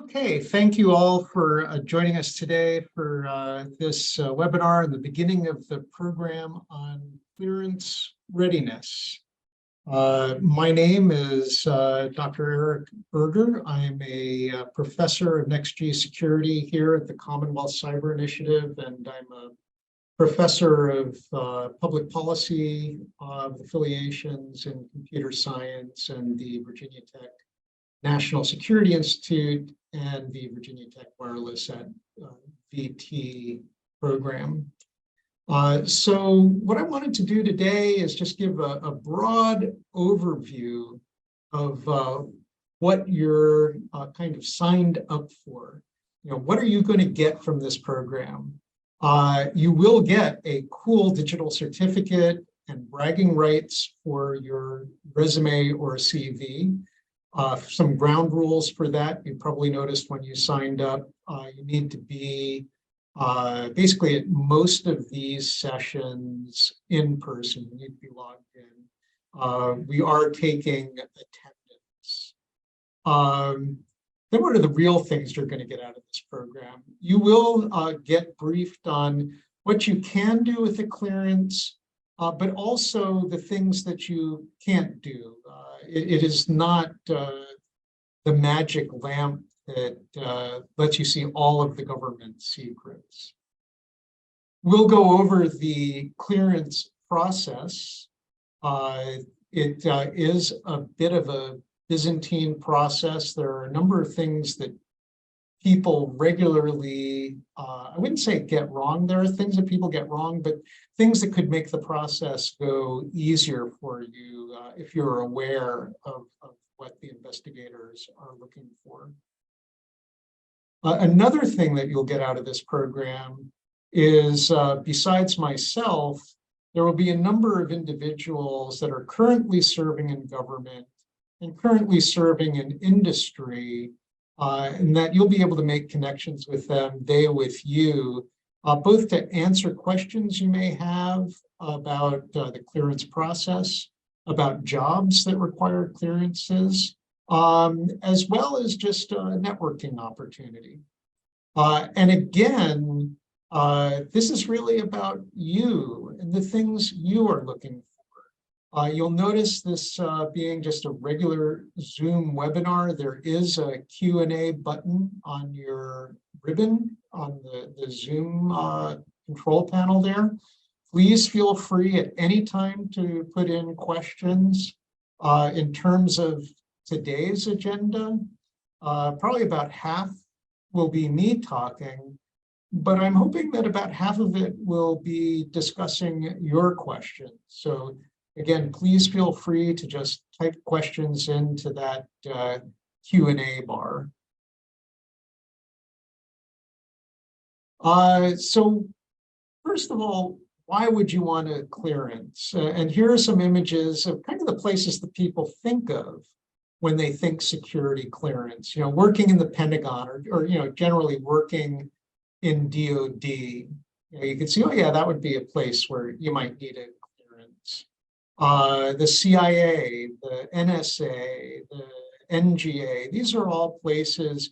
Okay, thank you all for joining us today for this webinar and the beginning of the program on clearance readiness. My name is Dr. Eric Berger. I'm a professor of NextG security here at the Commonwealth Cyber Initiative, and I'm a professor of public policy affiliations in computer science and the Virginia Tech National Security Institute and the Virginia Tech Wireless at VT program. So what I wanted to do today is just give a broad overview of what you're kind of signed up for. You know, what are you going to get from this program? You will get a cool digital certificate and bragging rights for your resume or CV. Some ground rules for that. You probably noticed when you signed up, you need to be basically at most of these sessions in person. You need to be logged in. We are taking attendance. Then what are the real things you're going to get out of this program? You will get briefed on what you can do with the clearance, but also the things that you can't do. It is not the magic lamp that lets you see all of the government secrets. We'll go over the clearance process. It is a bit of a Byzantine process. There are a number of things that people regularly, I wouldn't say get wrong. There are things that people get wrong, but things that could make the process go easier for you if you're aware of what the investigators are looking for. Another thing that you'll get out of this program is, besides myself, there will be a number of individuals that are currently serving in government and currently serving in industry, and that you'll be able to make connections with them, they with you, both to answer questions you may have about the clearance process, about jobs that require clearances, as well as just a networking opportunity. And again, this is really about you and the things you are looking for. You'll notice this being just a regular Zoom webinar. There is a Q&A button on your ribbon on the Zoom control panel there. Please feel free at any time to put in questions. In terms of today's agenda, probably about half will be me talking, but I'm hoping that about half of it will be discussing your questions. So again, please feel free to just type questions into that Q&A bar. So first of all, why would you want a clearance? And here are some images of kind of the places that people think of when they think security clearance. You know, working in the Pentagon or you know, generally working in DOD. You know, you can see, oh yeah, that would be a place where you might need a clearance. The CIA, the NSA, the NGA, these are all places,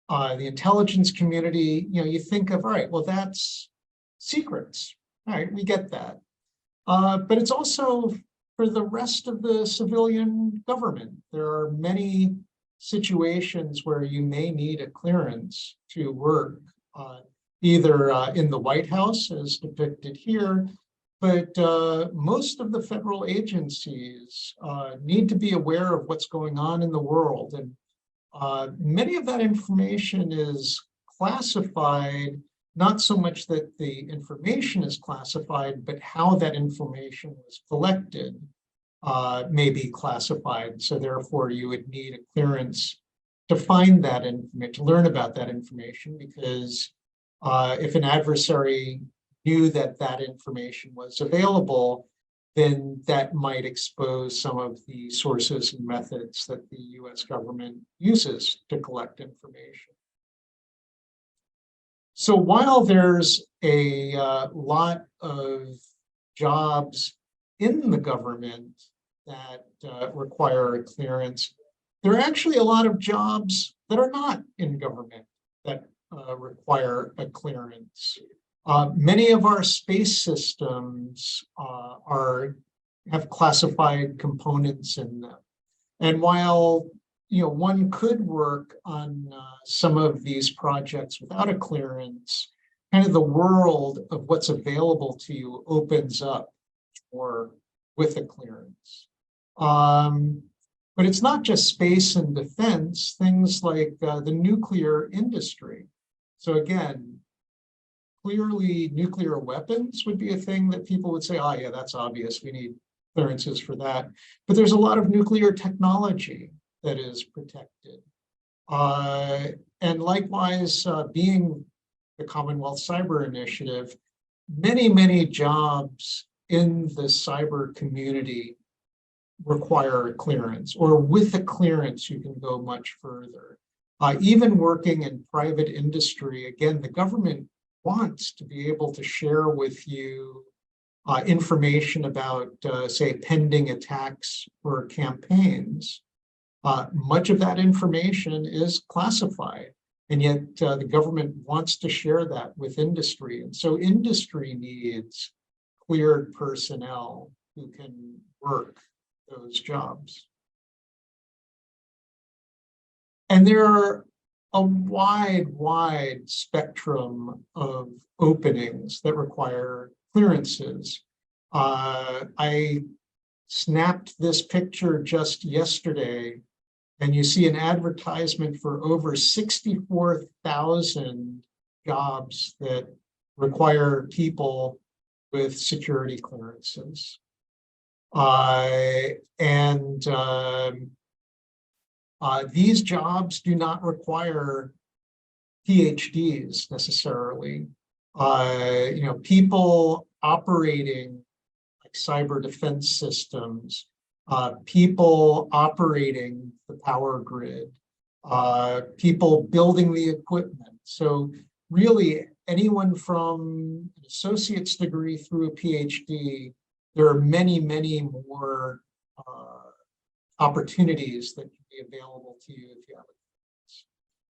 the intelligence community, you know, you think of, all right, well, that's secrets. All right, we get that. But it's also for the rest of the civilian government. There are many situations where you may need a clearance to work, either in the White House, as depicted here, but most of the federal agencies need to be aware of what's going on in the world. And many of that information is classified, not so much that the information is classified, but how that information was collected may be classified. So therefore, you would need a clearance to find that information, to learn about that information, because if an adversary knew that that information was available, then that might expose some of the sources and methods that the US government uses to collect information. So while there's a lot of jobs in the government that require a clearance, there are actually a lot of jobs that are not in government that require a clearance. Many of our space systems have classified components in them. And while one could work on some of these projects without a clearance, kind of the world of what's available to you opens up or with a clearance. But it's not just space and defense, things like the nuclear industry. So again, clearly nuclear weapons would be a thing that people would say, oh yeah, that's obvious, we need clearances for that. But there's a lot of nuclear technology that is protected. And likewise, being the Commonwealth Cyber Initiative, many jobs in the cyber community require a clearance, or with a clearance, you can go much further. Even working in private industry, again, the government wants to be able to share with you information about, say, pending attacks or campaigns. Much of that information is classified, and yet the government wants to share that with industry. And so industry needs cleared personnel who can work those jobs. And there are a wide spectrum of openings that require clearances. I snapped this picture just yesterday, and you see an advertisement for over 64,000 jobs that require people with security clearances. These jobs do not require PhDs necessarily. People operating like cyber defense systems, people operating the power grid, people building the equipment. So really anyone from an associate's degree through a PhD, there are many more opportunities that can be available to you if you have it.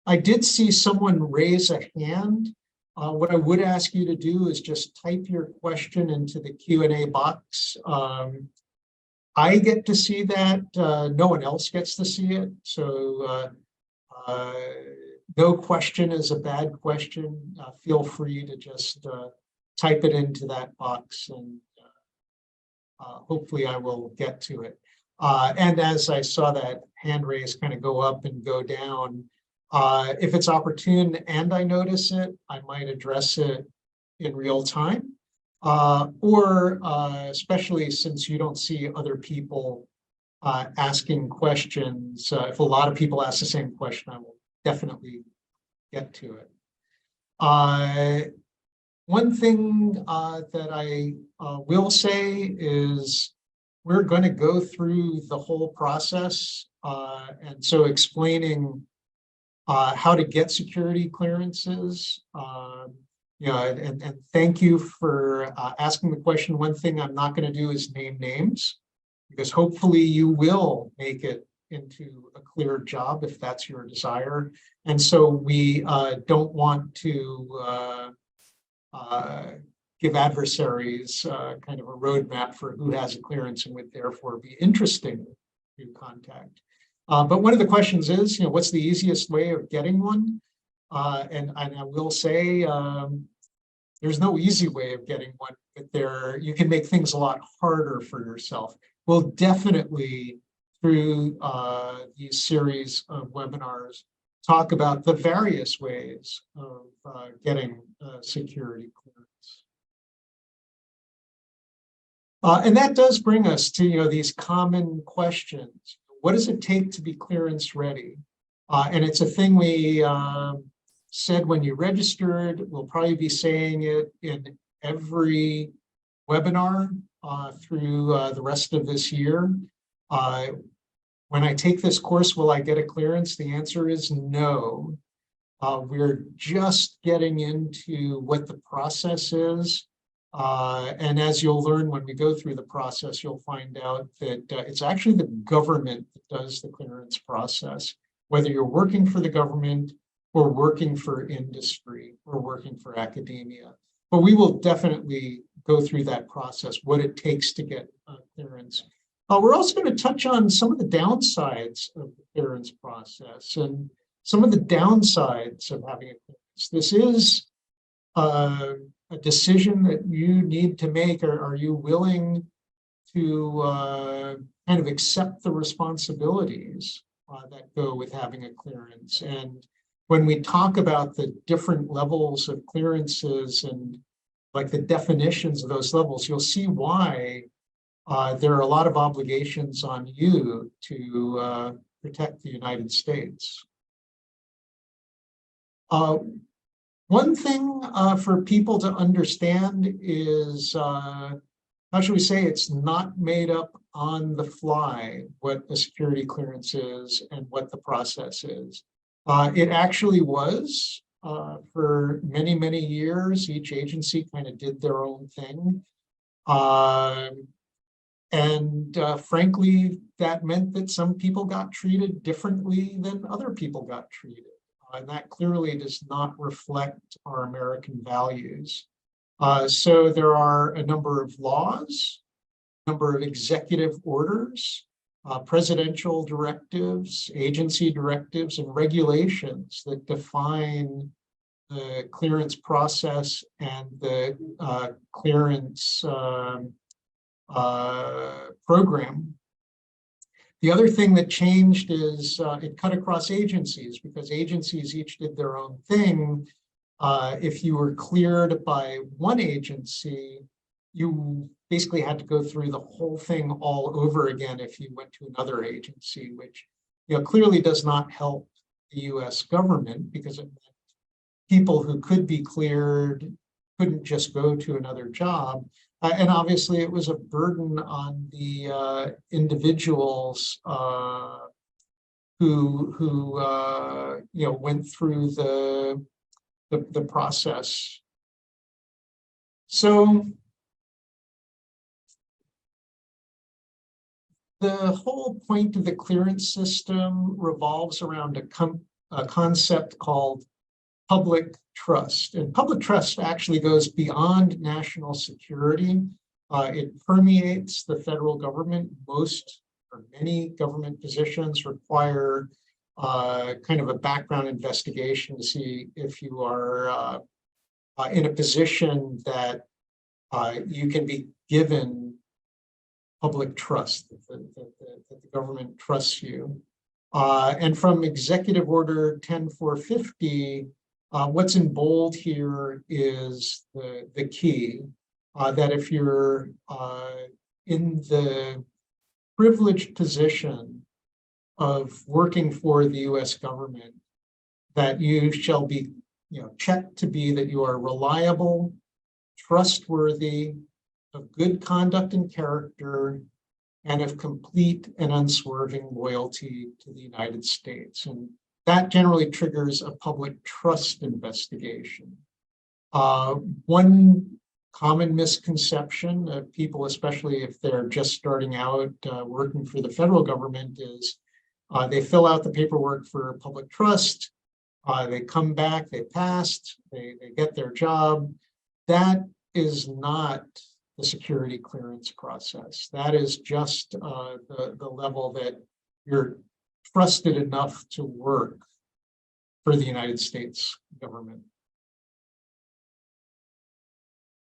I did see someone raise a hand. What I would ask you to do is just type your question into the Q&A box. I get to see that. No one else gets to see it. So no question is a bad question. Feel free to just type it into that box, and hopefully I will get to it. And as I saw that hand raise kind of go up and go down, if it's opportune and I notice it, I might address it in real time. Or especially since you don't see other people asking questions, if a lot of people ask the same question, I will definitely get to it. One thing that I will say is we're going to go through the whole process. And so explaining how to get security clearances. And thank you for asking the question. One thing I'm not going to do is name names, because hopefully you will make it into a clear job if that's your desire. And so we don't want to give adversaries kind of a roadmap for who has a clearance and would therefore be interesting to contact. But one of the questions is, what's the easiest way of getting one? And I will say there's no easy way of getting one, but you can make things a lot harder for yourself. We'll definitely, through these series of webinars, talk about the various ways of getting security clearance. And that does bring us to these common questions. What does it take to be clearance ready? And it's a thing we said when you registered. We'll probably be saying it in every webinar through the rest of this year. When I take this course, will I get a clearance? The answer is no. We're just getting into what the process is. And as you'll learn when we go through the process, you'll find out that it's actually the government that does the clearance process. whether you're working for the government or working for industry or working for academia. But we will definitely go through that process, what it takes to get clearance. We're also going to touch on some of the downsides of the clearance process and some of the downsides of having a clearance. This is a decision that you need to make. Are you willing to kind of accept the responsibilities that go with having a clearance? And when we talk about the different levels of clearances and like the definitions of those levels, you'll see why there are a lot of obligations on you to protect the United States. One thing for people to understand is, how should we say, it's not made up on the fly what a security clearance is and what the process is. It actually was for many, many years. Each agency kind of did their own thing. Frankly, that meant that some people got treated differently than other people got treated. And that clearly does not reflect our American values. So there are a number of laws, a number of executive orders, presidential directives, agency directives, and regulations that define the clearance process and the clearance program. The other thing that changed is it cut across agencies because agencies each did their own thing. If you were cleared by one agency, you basically had to go through the whole thing all over again if you went to another agency, which clearly does not help the US government because it meant people who could be cleared couldn't just go to another job. And obviously it was a burden on the individuals who went through the process. So the whole point of the clearance system revolves around a concept called public trust. And public trust actually goes beyond national security. It permeates the federal government. Most or many government positions require kind of a background investigation to see if you are in a position that you can be given public trust, that the government trusts you. And from Executive Order 10450, what's in bold here is the key, that if you're in the privileged position of working for the US government, that you shall be checked to be that you are reliable, trustworthy, of good conduct and character, and of complete and unswerving loyalty to the United States. And that generally triggers a public trust investigation. One common misconception of people, especially if they're just starting out working for the federal government, is they fill out the paperwork for public trust, they come back, they passed, they get their job. That is not the security clearance process. That is just the level that you're trusted enough to work for the United States government.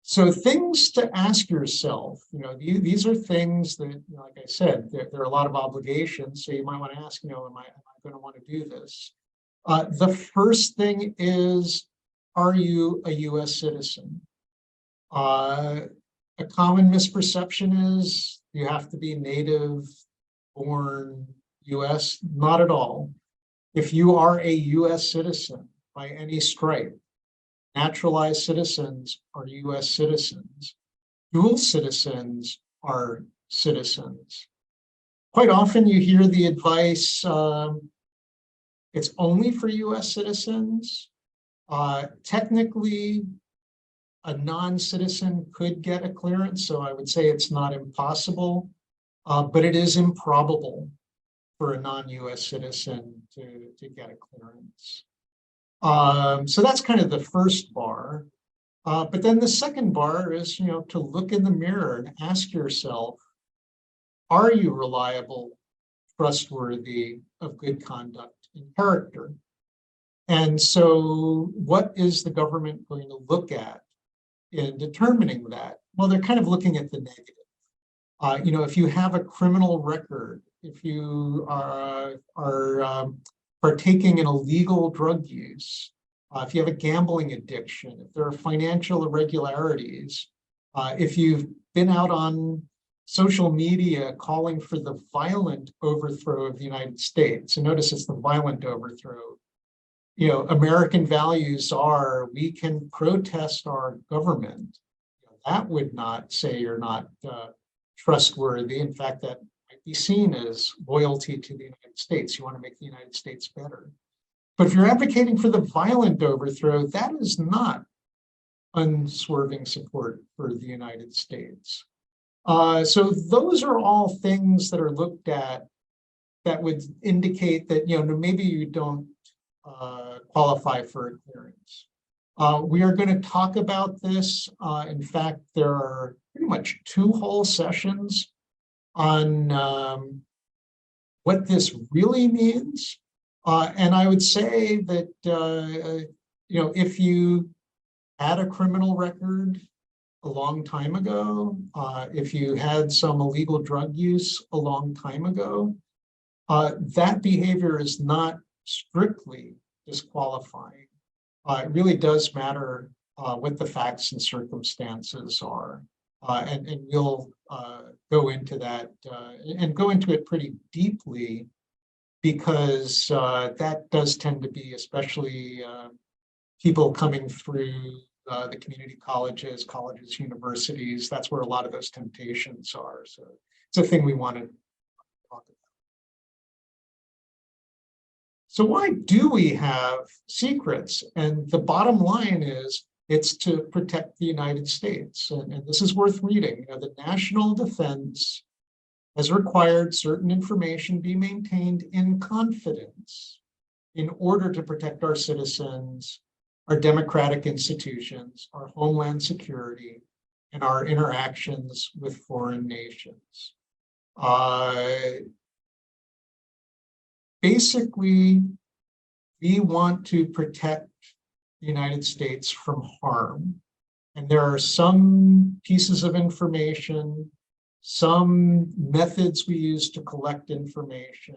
So things to ask yourself, these are things that, like I said, there are a lot of obligations. So you might want to ask, am I going to want to do this? The first thing is, are you a US citizen? A common misperception is you have to be native born US. Not at all. If you are a US citizen by any stripe, naturalized citizens are US citizens. Dual citizens are citizens. Quite often you hear the advice, it's only for US citizens. Technically, a non-citizen could get a clearance, so I would say it's not impossible, but it is improbable for a non-US citizen to get a clearance. So that's kind of the first bar. But then the second bar is, to look in the mirror and ask yourself, are you reliable, trustworthy, of good conduct and character? And so what is the government going to look at in determining that? Well, they're kind of looking at the negative. If you have a criminal record, if you are partaking in illegal drug use, if you have a gambling addiction, if there are financial irregularities, if you've been out on social media calling for the violent overthrow of the United States, and notice it's the violent overthrow. American values are, we can protest our government. That would not say you're not trustworthy. In fact, that might be seen as loyalty to the United States. You want to make the United States better. But if you're advocating for the violent overthrow, that is not unswerving support for the United States. So those are all things that are looked at that would indicate that, maybe you don't qualify for a clearance. We are going to talk about this. In fact, there are pretty much 2 whole sessions on what this really means. And I would say that, if you had a criminal record a long time ago, if you had some illegal drug use a long time ago, that behavior is not strictly disqualifying. It really does matter what the facts and circumstances are. And we'll go into that and go into it pretty deeply, because that does tend to be, especially people coming through the community colleges, universities, that's where a lot of those temptations are. So it's a thing we want to talk about. So why do we have secrets? And the bottom line is, it's to protect the United States. And this is worth reading. The national defense has required certain information be maintained in confidence in order to protect our citizens, our democratic institutions, our homeland security, and our interactions with foreign nations. Basically, we want to protect the United States from harm. And there are some pieces of information, some methods we use to collect information,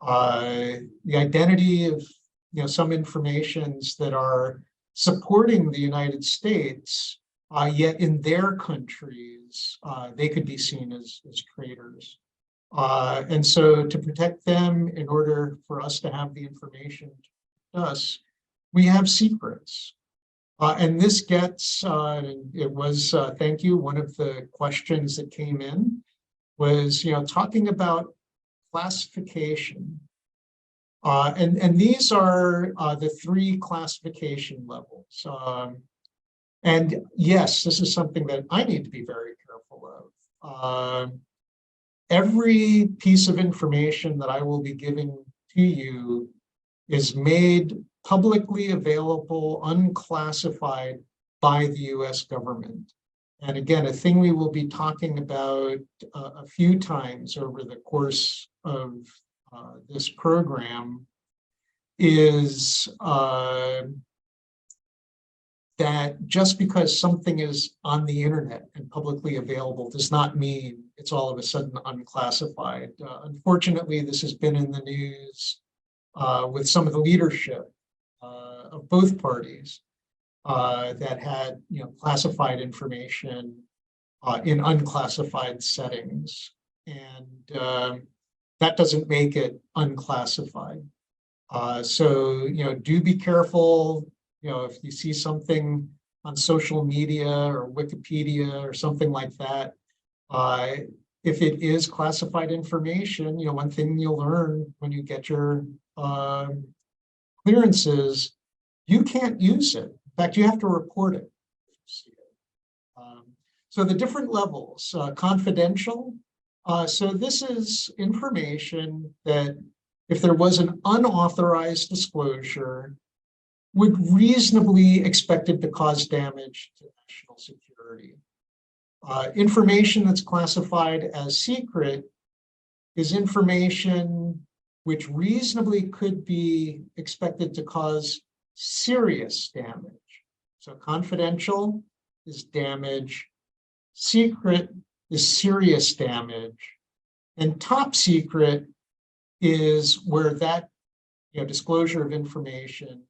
the identity of some informations that are supporting the United States, yet in their countries, they could be seen as traitors. And so to protect them, in order for us to have the information to us, we have secrets. And this gets, it was, thank you, one of the questions that came in was, talking about classification. And these are the 3 classification levels. And yes, this is something that I need to be very careful of. Every piece of information that I will be giving to you is made publicly available, unclassified by the US government. And again, a thing we will be talking about a few times over the course of this program is that just because something is on the internet and publicly available does not mean it's all of a sudden unclassified. Unfortunately, this has been in the news with some of the leadership of both parties that had classified information in unclassified settings, and that doesn't make it unclassified. So do be careful. If you see something on social media or Wikipedia or something like that, if it is classified information, one thing you'll learn when you get your clearances, you can't use it. In fact, you have to report it if you see it. So the different levels, confidential. So this is information that if there was an unauthorized disclosure, would reasonably expected to cause damage to national security. Information that's classified as secret is information which reasonably could be expected to cause serious damage. So confidential is damage, secret is serious damage, and top secret is where that disclosure of information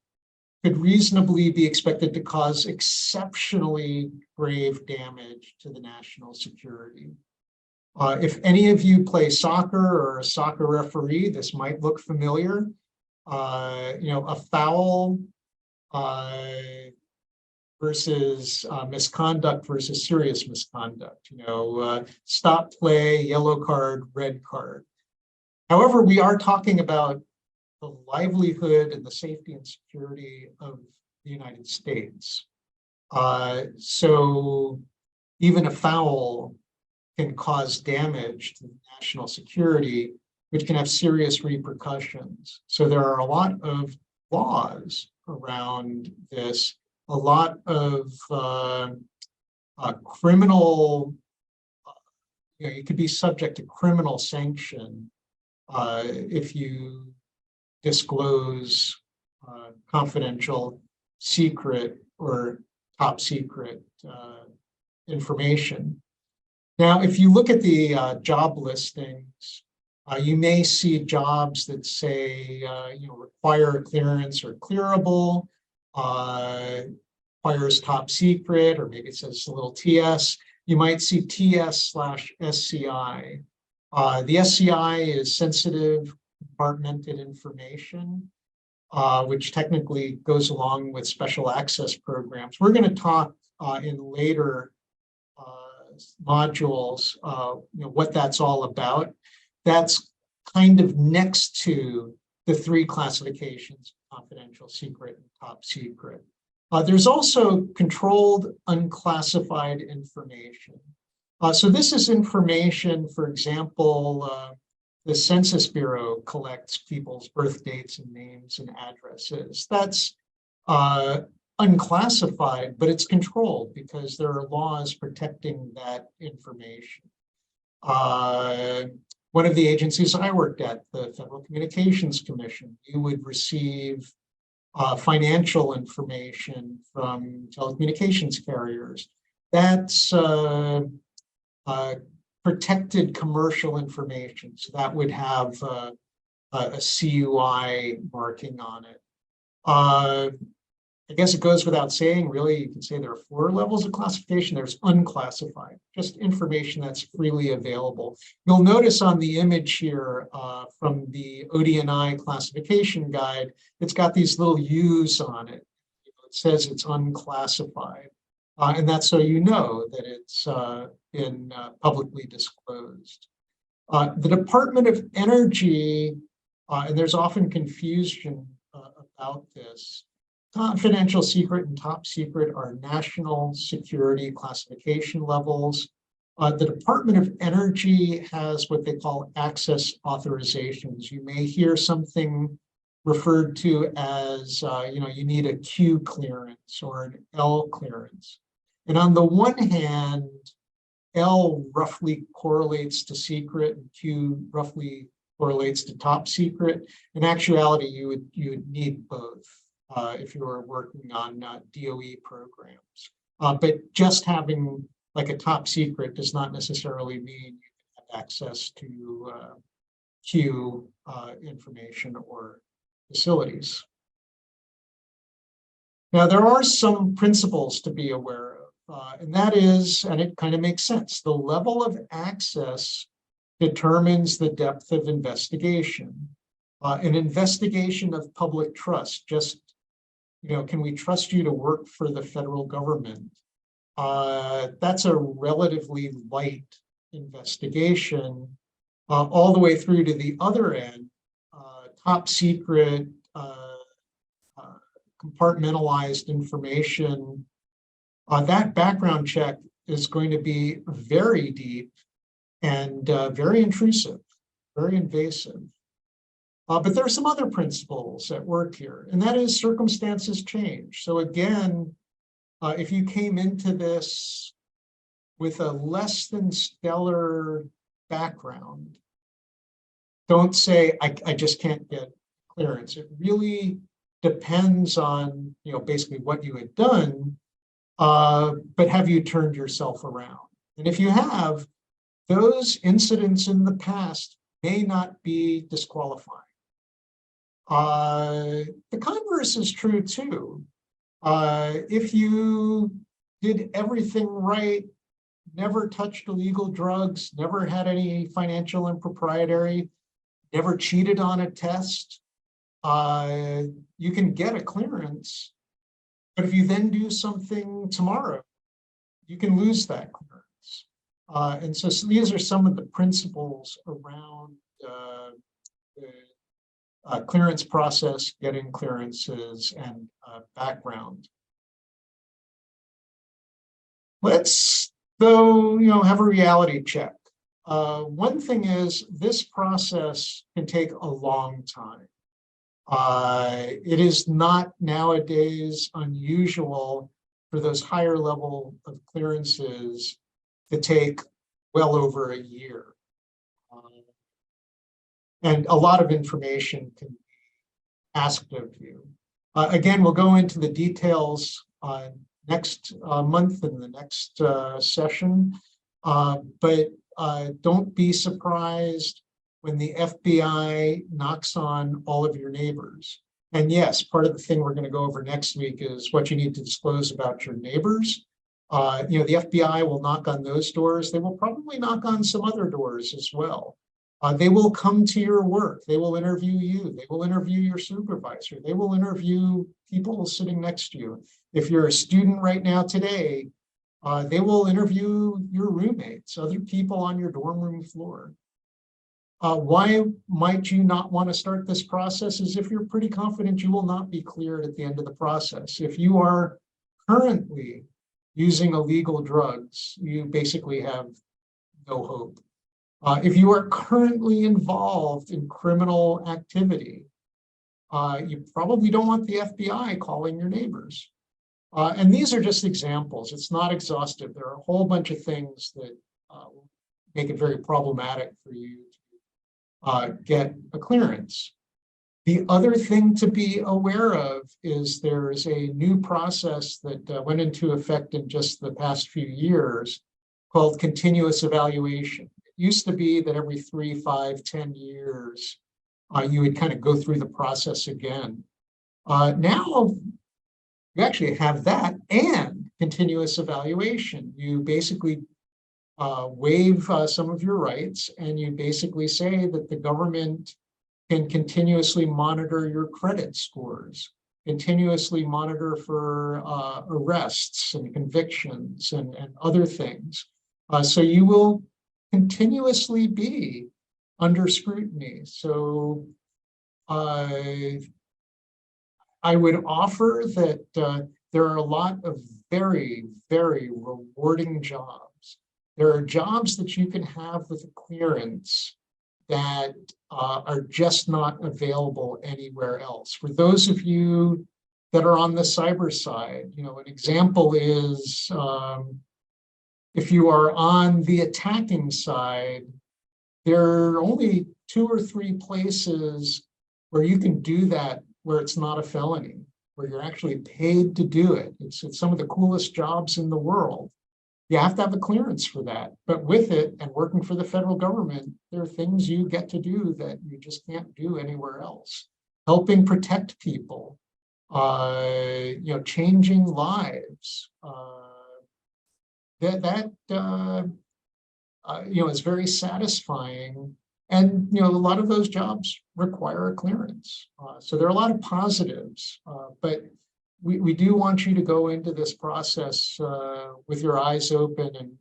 could reasonably be expected to cause exceptionally grave damage to the national security. If any of you play soccer or a soccer referee, this might look familiar. A foul versus misconduct versus serious misconduct. Stop play, yellow card, red card. However, we are talking about the livelihood and the safety and security of the United States. So even a foul can cause damage to national security, which can have serious repercussions. So there are a lot of laws around this, a lot of criminal, you could be subject to criminal sanction if you disclose confidential, secret, or top secret information. Now, if you look at the job listings, you may see jobs that say, require clearance or clearable, requires top secret, or maybe it says a little TS. You might see TS/SCI. The SCI is sensitive compartmented information, which technically goes along with special access programs. We're going to talk in later modules, what that's all about. That's kind of next to the three classifications: confidential, secret, and top secret. There's also controlled unclassified information. So this is information, for example, the Census Bureau collects people's birth dates and names and addresses. That's unclassified, but it's controlled because there are laws protecting that information. One of the agencies I worked at, the Federal Communications Commission, you would receive financial information from telecommunications carriers. That's protected commercial information. So that would have a CUI marking on it. I guess it goes without saying, really, you can say there are 4 levels of classification. There's unclassified, just information that's freely available. You'll notice on the image here from the ODNI classification guide, it's got these little U's on it. It says it's unclassified. And that's so you know that it's been publicly disclosed. The Department of Energy, and there's often confusion about this, confidential, secret, and top secret are national security classification levels. The Department of Energy has what they call access authorizations. You may hear something referred to as, you need a Q clearance or an L clearance. And on the one hand, L roughly correlates to secret and Q roughly correlates to top secret. In actuality, you would need both if you were working on DOE programs. But just having like a top secret does not necessarily mean you can have access to Q information or facilities. Now, there are some principles to be aware of. And that is, and it kind of makes sense, the level of access determines the depth of investigation. An investigation of public trust, just, can we trust you to work for the federal government? That's a relatively light investigation, all the way through to the other end, top secret, compartmentalized information. That background check is going to be very deep and very intrusive, very invasive. But there are some other principles at work here, and that is circumstances change. So again, if you came into this with a less than stellar background, don't say, I just can't get clearance. It really depends on, basically what you had done, but have you turned yourself around? And if you have, those incidents in the past may not be disqualifying. The converse is true too. If you did everything right, never touched illegal drugs, never had any financial impropriety, never cheated on a test, you can get a clearance. But if you then do something tomorrow, you can lose that clearance. And so these are some of the principles around the clearance process, getting clearances, and background. Let's, though, have a reality check. One thing is, this process can take a long time. It is not nowadays unusual for those higher level of clearances to take well over a year. And a lot of information can be asked of you. Again, we'll go into the details next month in the next session, but don't be surprised when the FBI knocks on all of your neighbors. And yes, part of the thing we're going to go over next week is what you need to disclose about your neighbors. The FBI will knock on those doors. They will probably knock on some other doors as well. They will come to your work. They will interview you. They will interview your supervisor. They will interview people sitting next to you. If you're a student right now today, they will interview your roommates, other people on your dorm room floor. Why might you not want to start this process? Is if you're pretty confident you will not be cleared at the end of the process. If you are currently using illegal drugs, you basically have no hope. If you are currently involved in criminal activity, you probably don't want the FBI calling your neighbors. And these are just examples. It's not exhaustive. There are a whole bunch of things that make it very problematic for you to get a clearance. The other thing to be aware of is there's a new process that went into effect in just the past few years called continuous evaluation. Used to be that every 3, 5, 10 years, you would kind of go through the process again. Now, you actually have that and continuous evaluation. You basically waive some of your rights, and you basically say that the government can continuously monitor your credit scores, continuously monitor for arrests and convictions and other things. So you will continuously be under scrutiny. So I would offer that there are a lot of very, very rewarding jobs. There are jobs that you can have with a clearance that are just not available anywhere else. For those of you that are on the cyber side, an example is if you are on the attacking side, there are only 2 or 3 places where you can do that where it's not a felony, where you're actually paid to do it. It's some of the coolest jobs in the world. You have to have a clearance for that. But with it and working for the federal government, there are things you get to do that you just can't do anywhere else. Helping protect people, changing lives. That is very satisfying. And, a lot of those jobs require a clearance. So there are a lot of positives, but we do want you to go into this process with your eyes open and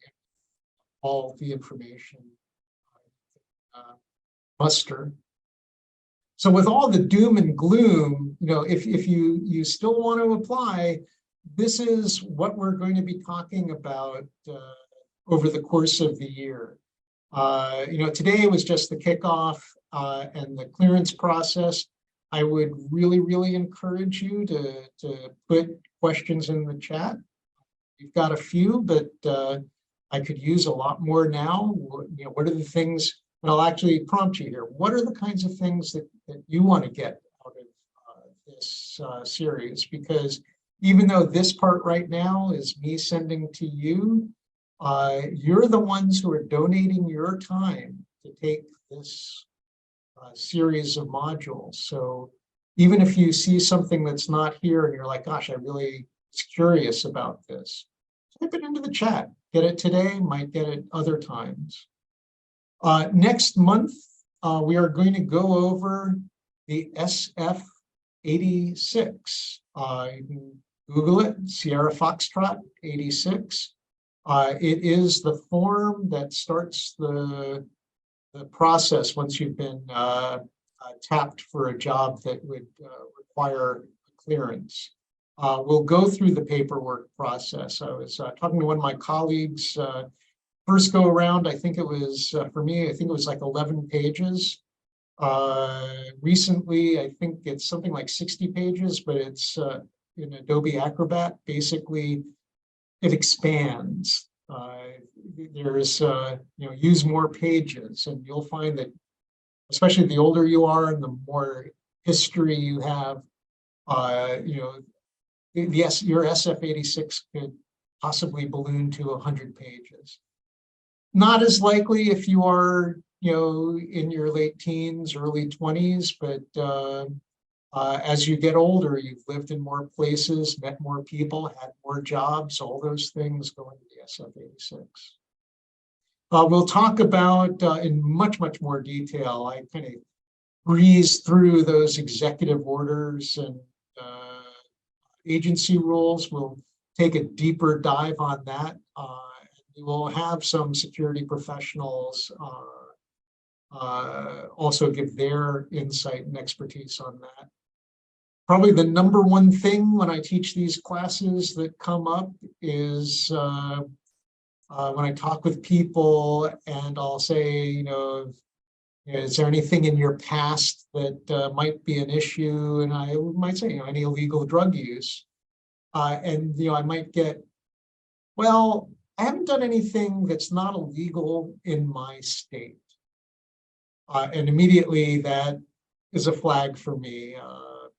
all the information muster. So with all the doom and gloom, if you still want to apply, this is what we're going to be talking about over the course of the year. Today was just the kickoff and the clearance process. I would really, really encourage you to put questions in the chat. We've got a few, but I could use a lot more now. What are the things, and I'll actually prompt you here. What are the kinds of things that you want to get out of this series? Because even though this part right now is me sending to you, you're the ones who are donating your time to take this series of modules. So even if you see something that's not here and you're like, gosh, I really was curious about this, type it into the chat. Get it today, might get it other times. Next month, we are going to go over the SF86. You can Google it, Sierra Foxtrot 86. It is the form that starts the process once you've been tapped for a job that would require clearance. We'll go through the paperwork process. I was talking to one of my colleagues first go around. I think it was, for me, I think it was like 11 pages. Recently, I think it's something like 60 pages, but it's in Adobe Acrobat. Basically, it expands. There's, use more pages, and you'll find that, especially the older you are and the more history you have, your SF86 could possibly balloon to 100 pages. Not as likely if you are, in your late teens, early 20s, but as you get older, you've lived in more places, met more people, had more jobs, all those things go into the SF86. We'll talk about in much, much more detail. I kind of breeze through those executive orders and agency rules. We'll take a deeper dive on that. We will have some security professionals also give their insight and expertise on that. Probably the number one thing when I teach these classes that come up is when I talk with people and I'll say, is there anything in your past that might be an issue? And I might say, any illegal drug use. And, I might get, well, I haven't done anything that's not illegal in my state. And immediately that is a flag for me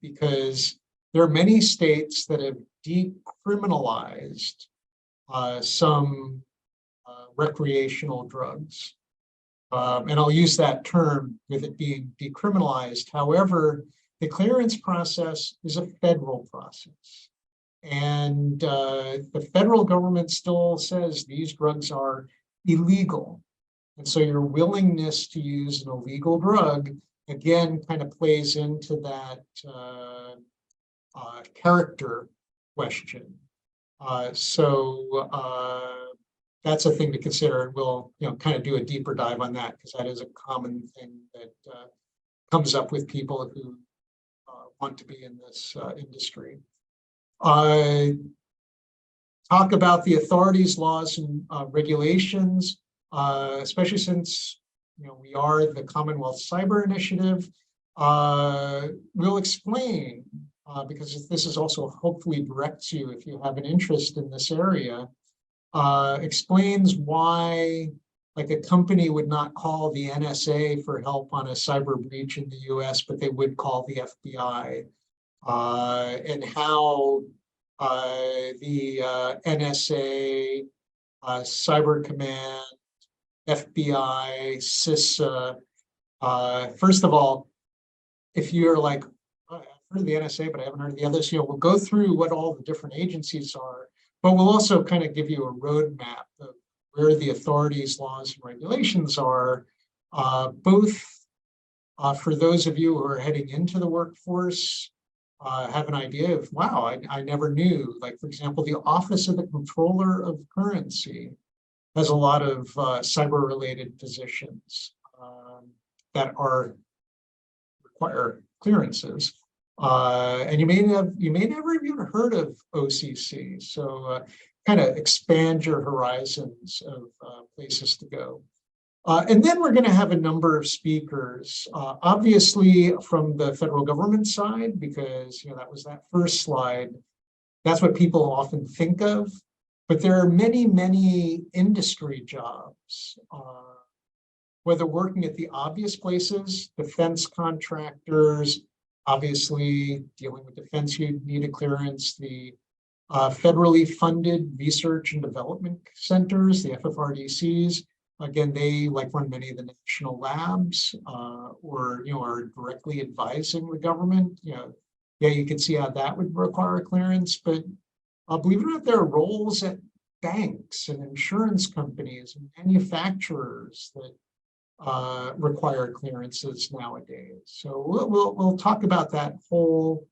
because there are many states that have decriminalized some recreational drugs. And I'll use that term with it being decriminalized. However, the clearance process is a federal process. And the federal government still says these drugs are illegal. And so your willingness to use an illegal drug, again, kind of plays into that character question. So that's a thing to consider. And we'll kind of do a deeper dive on that because that is a common thing that comes up with people who want to be in this industry. Talk about the authorities, laws, and regulations, especially since we are the Commonwealth Cyber Initiative. We'll explain, because this is also hopefully directs you if you have an interest in this area, explains why like a company would not call the NSA for help on a cyber breach in the US, but they would call the FBI. And how the NSA, Cyber Command, FBI, CISA, first of all, if you're like, oh, I've heard of the NSA, but I haven't heard of the others, we'll go through what all the different agencies are, but we'll also kind of give you a roadmap of where the authorities, laws, and regulations are, both for those of you who are heading into the workforce, have an idea of, wow, I never knew. Like, for example, the Office of the Comptroller of Currency has a lot of cyber-related positions that require clearances. And you may never even heard of OCC. So kind of expand your horizons of places to go. And then we're going to have a number of speakers, obviously from the federal government side, because that was that first slide. That's what people often think of. But there are many, many industry jobs, whether working at the obvious places, defense contractors, obviously dealing with defense, you need a clearance, the federally funded research and development centers, the FFRDCs. Again, they run many of the national labs, or are directly advising the government. Yeah, you can see how that would require a clearance. But believe it or not, there are roles at banks and insurance companies and manufacturers that require clearances nowadays. So we'll talk about that whole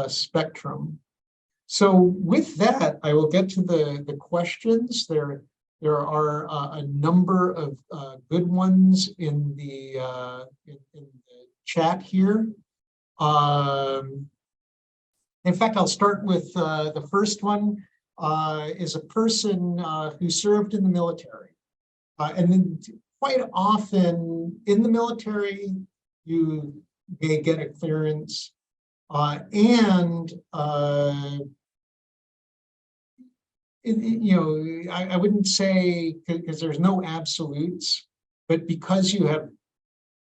spectrum. So with that, I will get to the questions. There are a number of good ones in the chat here. In fact, I'll start with the first one. Is a person who served in the military. And then quite often in the military, you may get a clearance. I wouldn't say, because there's no absolutes, but because you have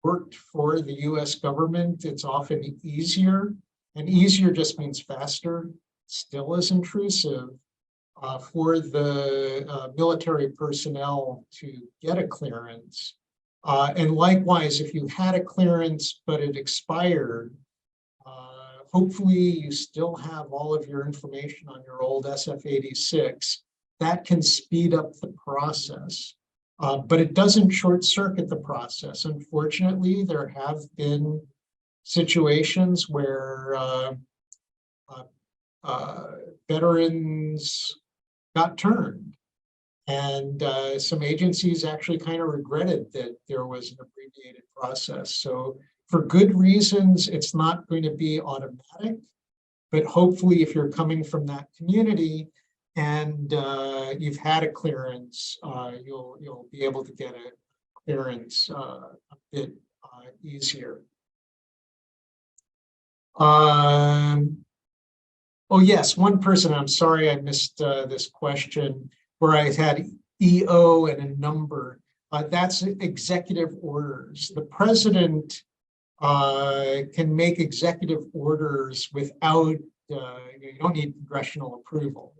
worked for the US government, it's often easier. And easier just means faster, still is intrusive for the military personnel to get a clearance. And likewise, if you had a clearance, but it expired, hopefully you still have all of your information on your old SF-86. That can speed up the process, but it doesn't short circuit the process. Unfortunately, there have been situations where veterans got turned, and some agencies actually kind of regretted that there was an abbreviated process. So for good reasons, it's not going to be automatic, but hopefully if you're coming from that community and you've had a clearance, you'll be able to get a clearance a bit easier. Oh yes, one person, I'm sorry I missed this question, where I had EO and a number. That's executive orders. The president can make executive orders without, you don't need congressional approval.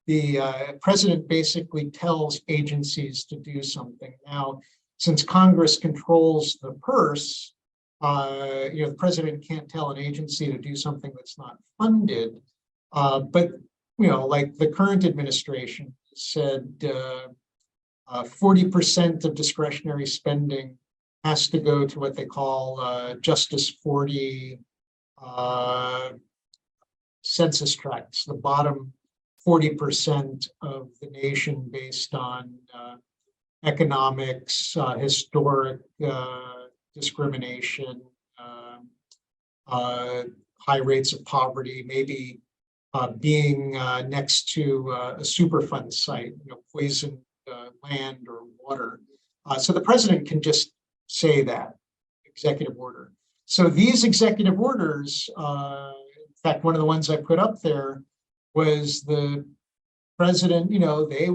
The president basically tells agencies to do something. Now, since Congress controls the purse, the president can't tell an agency to do something that's not funded. But like the current administration said, 40% of discretionary spending has to go to what they call Justice 40 census tracts, the bottom 40% of the nation based on economics, historic discrimination, high rates of poverty, maybe being next to a Superfund site, poisoned land or water. So the president can just say that, executive order. So these executive orders, in fact, one of the ones I put up there was the president, they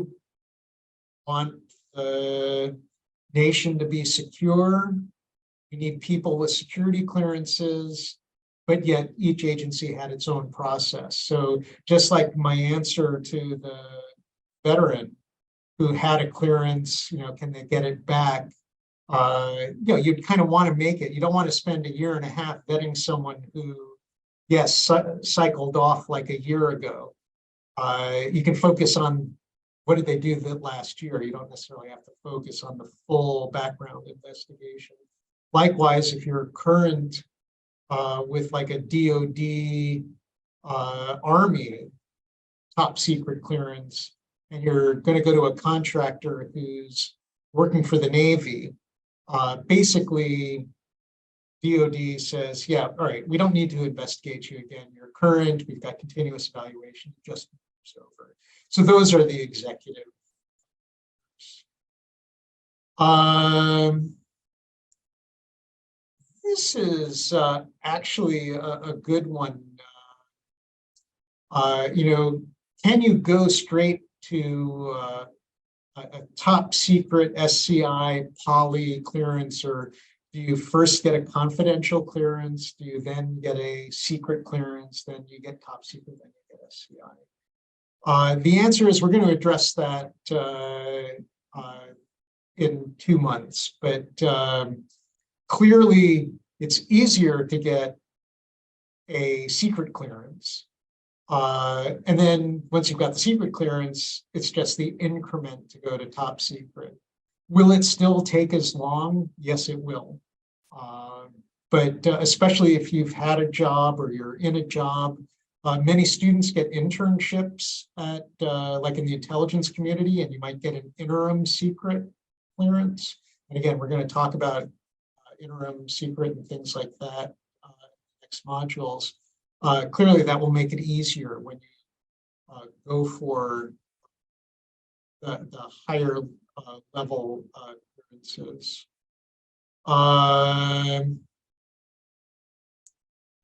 want the nation to be secure. You need people with security clearances, but yet each agency had its own process. So just like my answer to the veteran who had a clearance, can they get it back? You'd kind of want to make it. You don't want to spend a year and a half vetting someone who, yes, cycled off like a year ago. You can focus on what did they do that last year. You don't necessarily have to focus on the full background investigation. Likewise, if you're current with like a DOD Army top secret clearance, and you're going to go to a contractor who's working for the Navy, basically DOD says, yeah, all right, we don't need to investigate you again. You're current, we've got continuous evaluation, just moves over. So those are the executive. This is actually a good one. Can you go straight to a top secret SCI poly clearance, or do you first get a confidential clearance? Do you then get a secret clearance? Then you get top secret, then you get SCI. The answer is we're going to address that in 2 months, but clearly it's easier to get a secret clearance. And then once you've got the secret clearance, it's just the increment to go to top secret. Will it still take as long? Yes, it will. But especially if you've had a job or you're in a job, many students get internships at like in the intelligence community, and you might get an interim secret clearance. And again, we're going to talk about interim secret and things like that next modules. Clearly, that will make it easier when you go for the higher level clearances.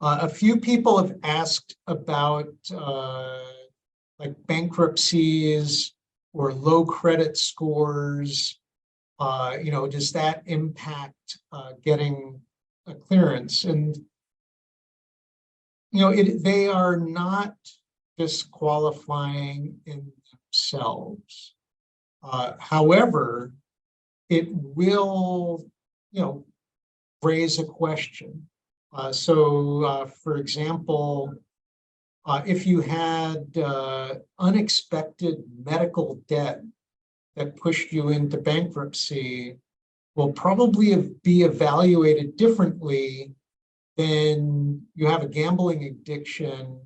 A few people have asked about like bankruptcies or low credit scores. Does that impact getting a clearance? And they are not disqualifying in themselves. However, it will, raise a question. For example, if you had unexpected medical debt that pushed you into bankruptcy, will probably be evaluated differently than you have a gambling addiction,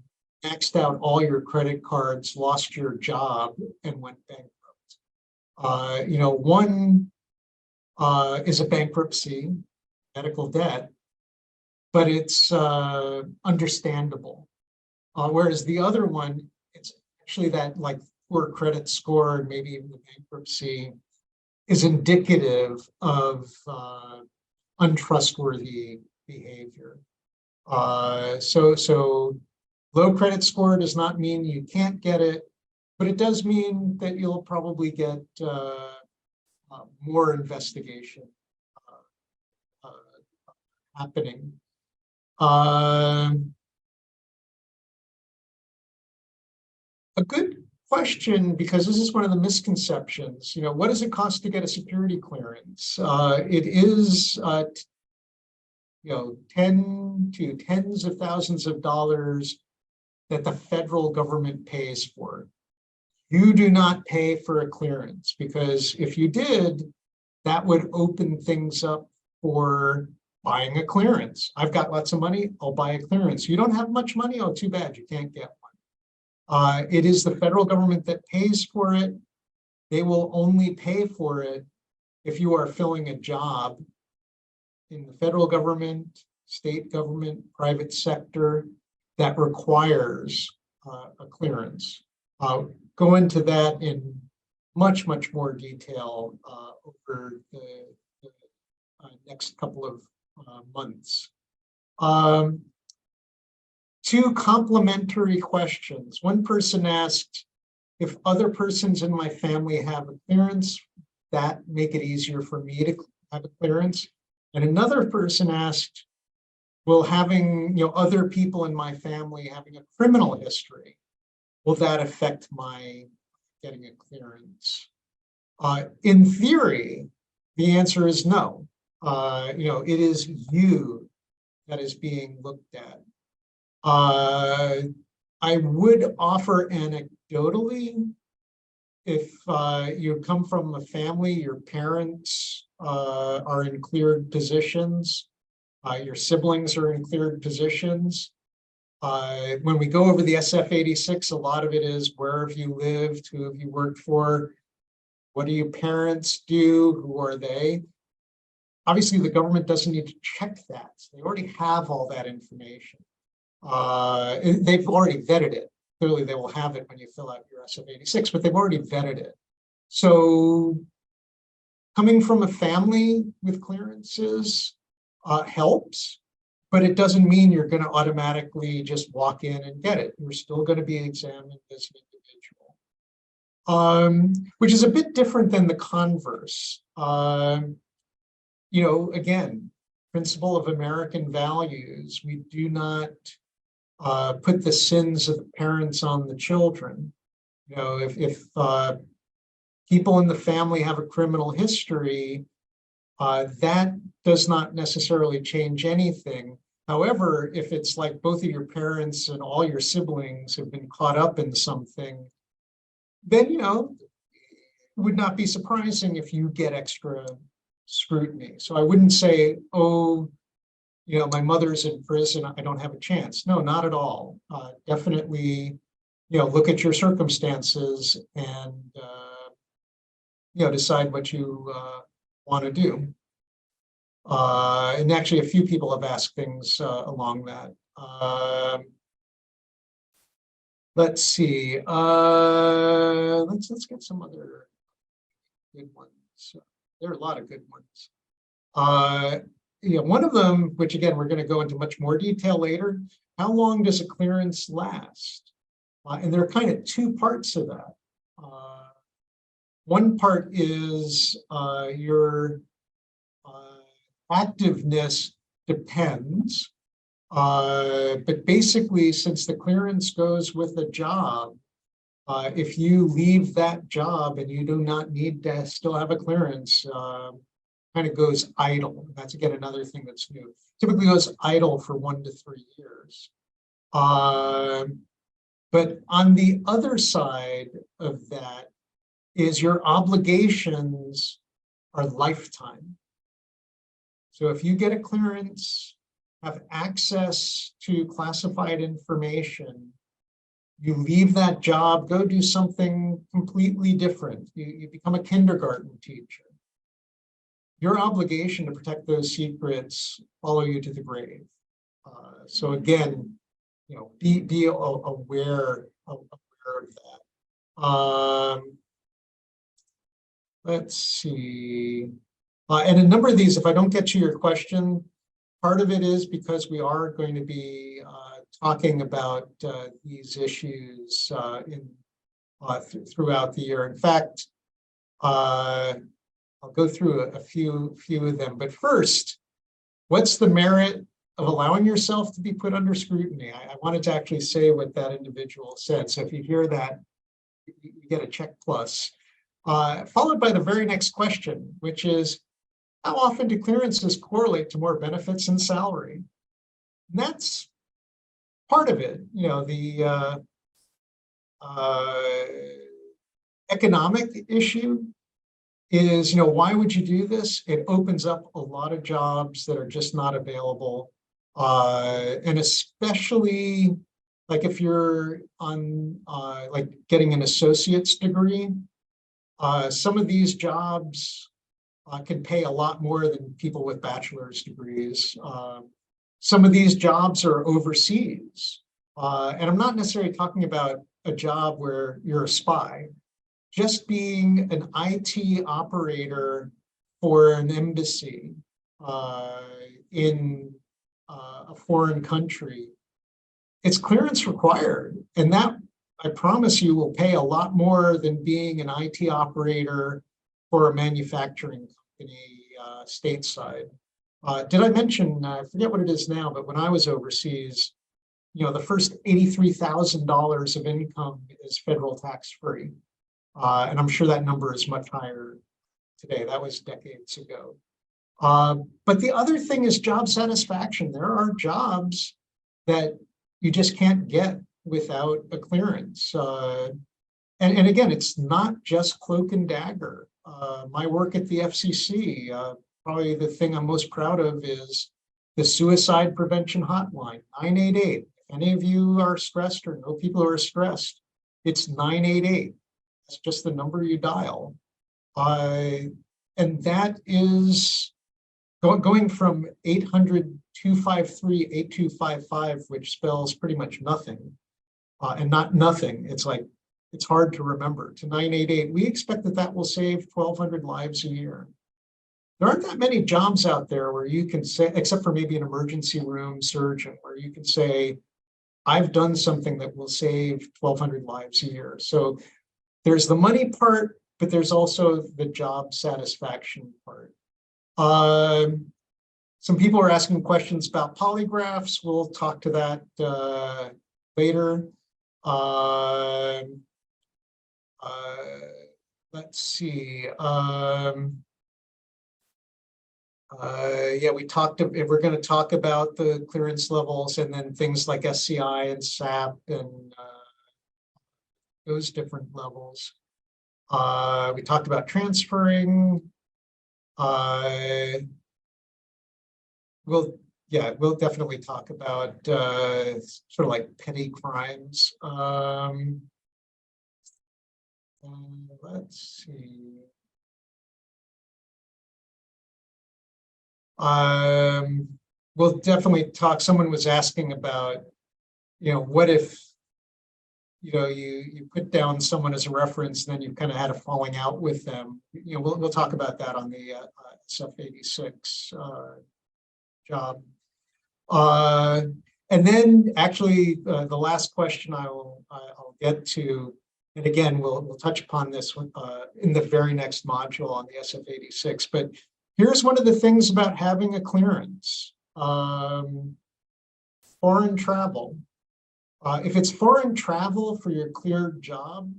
maxed out all your credit cards, lost your job, and went bankrupt. One is a bankruptcy, medical debt, but it's understandable. Whereas the other one, it's actually that like poor credit score and maybe even the bankruptcy is indicative of untrustworthy behavior. So low credit score does not mean you can't get it, but it does mean that you'll probably get more investigation happening. A good question, because this is one of the misconceptions, what does it cost to get a security clearance? It is 10 to tens of thousands of dollars that the federal government pays for. You do not pay for a clearance, because if you did, that would open things up for buying a clearance. I've got lots of money, I'll buy a clearance. You don't have much money? Oh, too bad, you can't get one. It is the federal government that pays for it. They will only pay for it if you are filling a job in the federal government, state government, private sector that requires a clearance. Go into that in much, much more detail over the next couple of months. Two complementary questions. One person asked, if other persons in my family have a clearance, that make it easier for me to have a clearance. And another person asked, will having other people in my family having a criminal history, will that affect my getting a clearance? In theory, the answer is no. It is you that is being looked at. I would offer anecdotally, if you come from a family, your parents are in cleared positions, your siblings are in cleared positions. When we go over the SF-86, a lot of it is where have you lived, who have you worked for, what do your parents do, who are they? Obviously, the government doesn't need to check that. They already have all that information. They've already vetted it. Clearly, they will have it when you fill out your SF-86, but they've already vetted it. So Coming from a family with clearances helps, but it doesn't mean you're going to automatically just walk in and get it. You're still going to be examined as an individual, which is a bit different than the converse. Again, principle of American values, we do not put the sins of the parents on the children. If people in the family have a criminal history, that does not necessarily change anything. However, if it's like both of your parents and all your siblings have been caught up in something, then, it would not be surprising if you get extra scrutiny. So I wouldn't say, oh, my mother's in prison, I don't have a chance. No, not at all. Definitely, look at your circumstances and, decide what you want to do. And actually, a few people have asked things along that. Let's see. Let's get some other good ones. There are a lot of good ones. One of them, which again, we're going to go into much more detail later, how long does a clearance last? And there are kind of two parts of that. One part is your activeness depends, but basically, since the clearance goes with a job, if you leave that job and you do not need to still have a clearance, kind of goes idle. That's again another thing that's new. Typically goes idle for 1 to 3 years. But on the other side of that is your obligations are lifetime. So if you get a clearance, have access to classified information, you leave that job, go do something completely different. You become a kindergarten teacher. Your obligation to protect those secrets follow you to the grave. So again, be aware of that. Let's see. And a number of these, if I don't get to your question, part of it is because we are going to be talking about these issues throughout the year. In fact, I'll go through a few of them. But first, what's the merit of allowing yourself to be put under scrutiny? I wanted to actually say what that individual said. So if you hear that, you get a check plus. Followed by the very next question, which is, how often do clearances correlate to more benefits and salary? And that's part of it. The economic issue is, why would you do this? It opens up a lot of jobs that are just not available. And especially like if you're on like getting an associate's degree, some of these jobs can pay a lot more than people with bachelor's degrees. Some of these jobs are overseas. And I'm not necessarily talking about a job where you're a spy. Just being an IT operator for an embassy in a foreign country, it's clearance required. And that, I promise you, will pay a lot more than being an IT operator for a manufacturing company stateside. Did I mention, I forget what it is now, but when I was overseas, the first $83,000 of income is federal tax-free. And I'm sure that number is much higher today. That was decades ago. But the other thing is job satisfaction. There are jobs that you just can't get without a clearance. And again, it's not just cloak and dagger. My work at the FCC, probably the thing I'm most proud of is the suicide prevention hotline, 988. If any of you are stressed or know people who are stressed, it's 988. That's just the number you dial. And that is going from 800-253-8255, which spells pretty much nothing, and not nothing. It's like, it's hard to remember, to 988. We expect that will save 1,200 lives a year. there aren't that many jobs out there where you can say, except for maybe an emergency room surgeon, where you can say, I've done something that will save 1,200 lives a year. So there's the money part, but there's also the job satisfaction part. Some people are asking questions about polygraphs. We'll talk to that later. Let's see. Yeah, we're going to talk about the clearance levels and then things like SCI and SAP and those different levels. We talked about transferring. We'll definitely talk about sort of like petty crimes. Let's see. We'll definitely talk. Someone was asking about, what if, you put down someone as a reference, then you kind of had a falling out with them. We'll talk about that on the SF-86 job. And then actually the last question I'll get to, and again, we'll touch upon this in the very next module on the SF-86, but here's one of the things about having a clearance. Foreign travel. If it's foreign travel for your cleared job,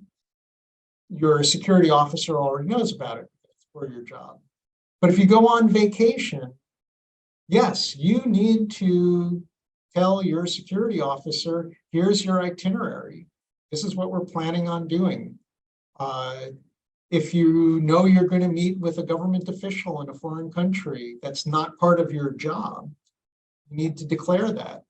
your security officer already knows about it for your job. But if you go on vacation, yes, you need to tell your security officer, here's your itinerary. This is what we're planning on doing. If you know you're going to meet with a government official in a foreign country that's not part of your job, you need to declare that.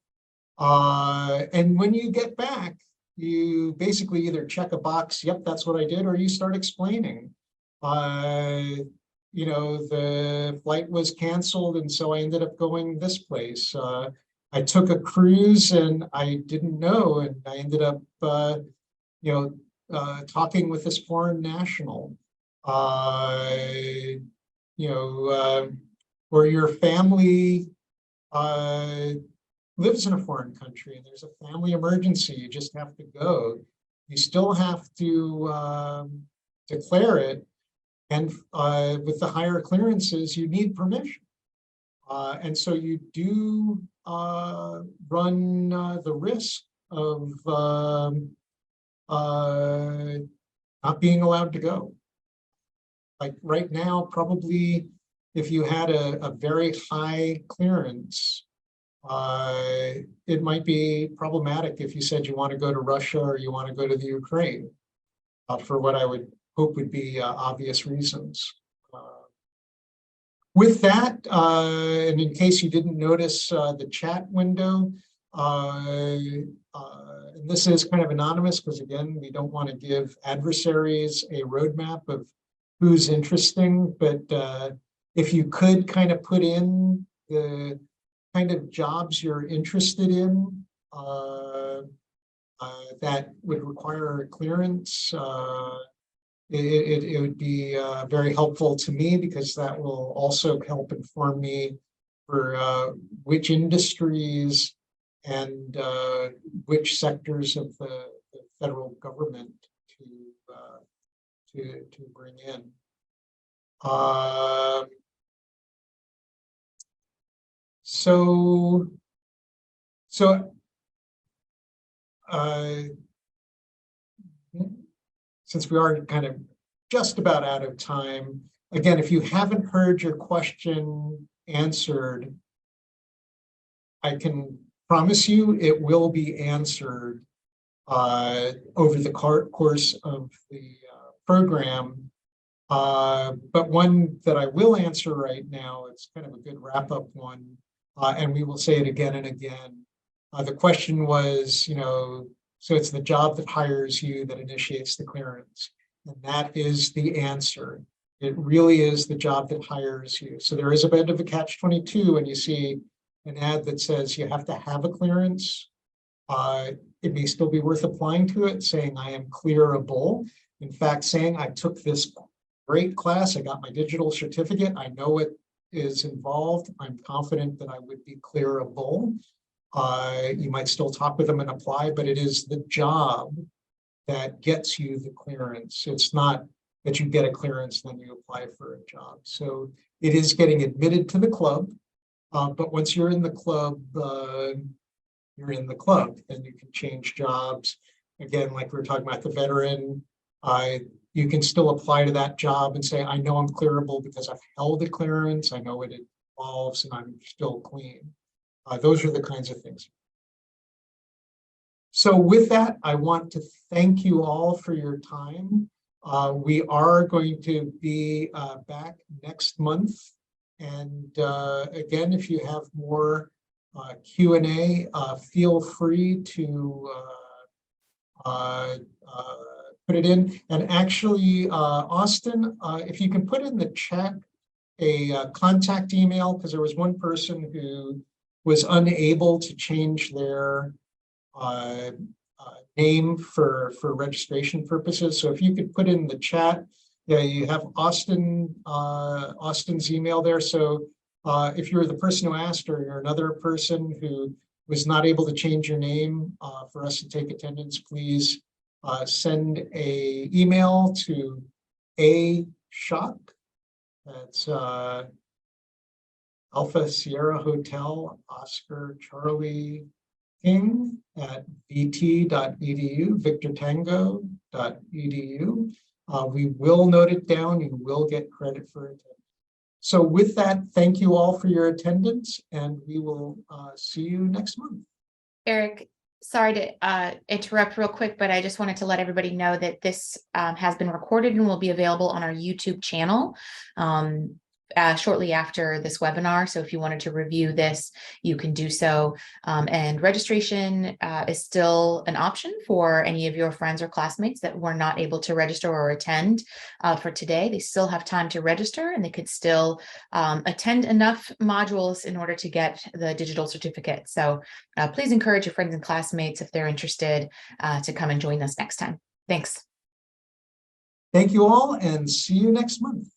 And when you get back, you basically either check a box, yep, that's what I did, or you start explaining. The flight was canceled, and so I ended up going this place. I took a cruise and I didn't know, and I ended up, talking with this foreign national, or your family lives in a foreign country and there's a family emergency, you just have to go. You still have to declare it, and with the higher clearances, you need permission. And so you do run the risk of not being allowed to go. Like right now, probably if you had a very high clearance, it might be problematic if you said you want to go to Russia or you want to go to the Ukraine for what I would hope would be obvious reasons. With that, and in case you didn't notice the chat window, and this is kind of anonymous because, again, we don't want to give adversaries a roadmap of who's interesting, but if you could kind of put in the kind of jobs you're interested in that would require a clearance, it would be very helpful to me, because that will also help inform me for which industries and which sectors of the federal government to bring in. Since we are kind of just about out of time, again, if you haven't heard your question answered, I can promise you it will be answered over the course of the program. But one that I will answer right now, it's kind of a good wrap-up one, and we will say it again and again. The question was, so it's the job that hires you that initiates the clearance. And that is the answer. It really is the job that hires you. So there is a bit of a catch-22 when you see an ad that says you have to have a clearance. It may still be worth applying to it, saying I am clearable. In fact, saying I took this great class, I got my digital certificate, I know what is involved, I'm confident that I would be clearable. You might still talk with them and apply, but it is the job that gets you the clearance. It's not that you get a clearance, then you apply for a job. So it is getting admitted to the club. But once you're in the club, you're in the club, and you can change jobs. Again, like we were talking about the veteran, you can still apply to that job and say, I know I'm clearable because I've held a clearance, I know what it involves, and I'm still clean. Those are the kinds of things. So with that, I want to thank you all for your time. We are going to be back next month. And again, if you have more Q&A, feel free to put it in. And actually, Austin, if you can put in the chat a contact email, because there was one person who was unable to change their name for registration purposes. So if you could put in the chat, yeah, you have Austin's email there. So if you're the person who asked, or you're another person who was not able to change your name for us to take attendance, please send a email to Shock. That's Alpha Sierra Hotel Oscar Charlie King at vt.edu, victortango.edu. We will note it down. You will get credit for it. So with that, thank you all for your attendance, and we will see you next month. Eric, sorry to interrupt real quick, but I just wanted to let everybody know that this has been recorded and will be available on our YouTube channel shortly after this webinar. So if you wanted to review this, you can do so. And registration is still an option for any of your friends or classmates that were not able to register or attend for today. They still have time to register, and they could still attend enough modules in order to get the digital certificate. So please encourage your friends and classmates, if they're interested, to come and join us next time. Thanks. Thank you all, and see you next month.